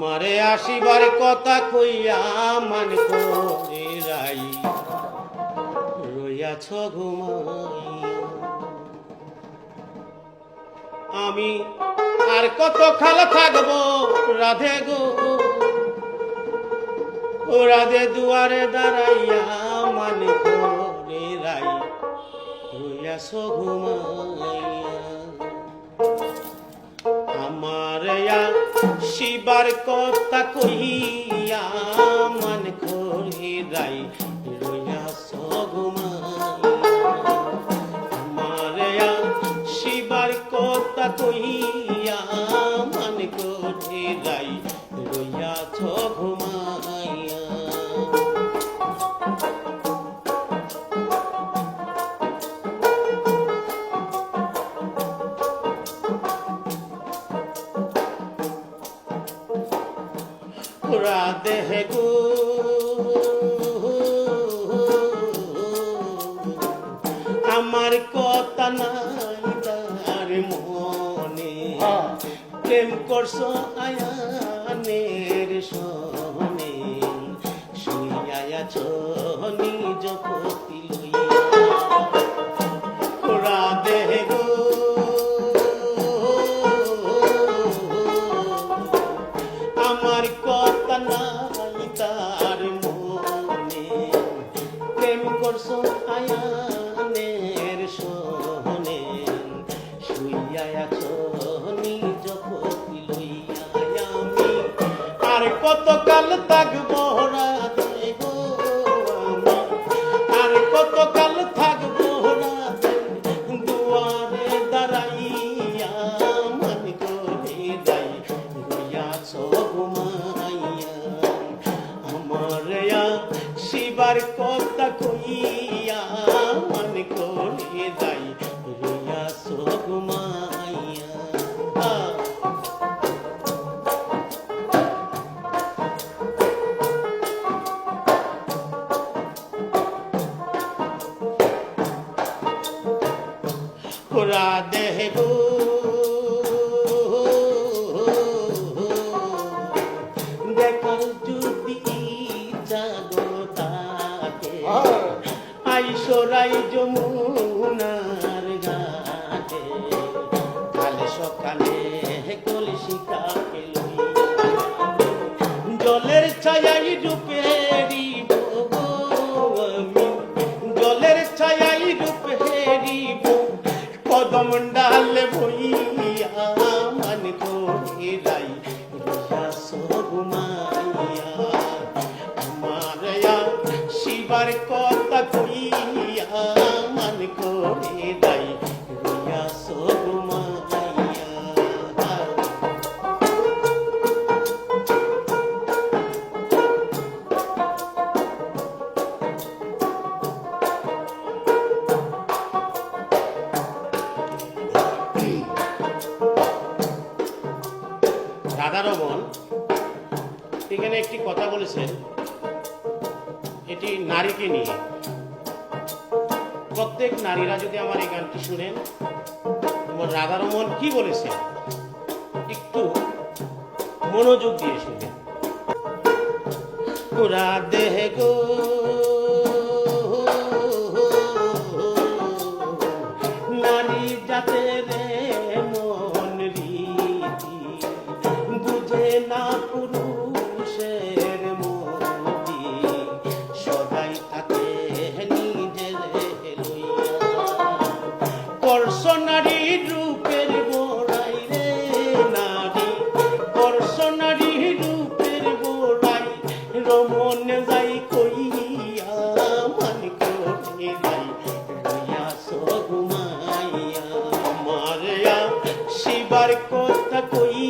মারে আসিবার কথা কইয়া মান করে রাই রইয়াছ ঘুমাই। আমি আর কত খাল থাকবো রাধে গো, ও রাধে দুয়ারে দাঁড়াইয়া মান করে রাই রইয়াছ ঘুমাইয়া। আমার শিবার কথা কহিয়া মান করে রাই রইয়াছ ঘুমাইয়া। আমার শিবার কথা কহিয়া মান করে রাই রইয়াছ ঘুমাইয়া। রাধে গো আমার কথা নাই তার মনে, প্রেম করছো আয়ানের সনে, শুইয়াছ নিজ পতি লইয়া। রাধে গো আমার কথা নাই তার মনে, প্রেম করছো আয়ানের সনে, শুইয়া আছো নিজ পতি লইয়া। আমি আর কত কাল থাকবো রাধে গো, আমি আর কত কাল থাকবো রাধে দুয়ারে দাঁড়াইয়া মান করে যাই রইয়াছ ঘুমাইয়া। আমার শিবার কথা কইয়া মান করে যাই রইয়াছ ঘুমাইয়া। রাধে গো দেখাল যদি জাগতাকে আইসরাই যমুনার ঘাটে, কাল সকালে কলসি কাকে লইয়া জলের ছায়াই রূপেরিব গো, আমি জলের ছায়াই রূপেরিব কদম ডালে বইয়া মান করে রাই রইয়াছ ঘুমাইয়া। আমার শিবার কথা কইয়া মান করে রাই রইয়াছ ঘুমাইয়া। রাধারমণ এখানে একটি কথা বলেছেন, এটি নারীকে নিয়ে। প্রত্যেক নারীরা যদি আমার এই গানটি শুনেন, তোমার রাধারমণ কি বলেছেন একটু মনোযোগ দিয়ে শুনেন। রাধে গো নারী জাতের মন রীতি বুঝে না পুরুষের মতি, সদাই থাকে নিজের লইয়া। করছ নারী রূপের গোড়াই রে নারী, করছ নারী রূপের গোড়াই রমন যাই কইয়া মান করে যাই রইয়াছ ঘুমাইয়া। মারিয়া শিবার কথা কই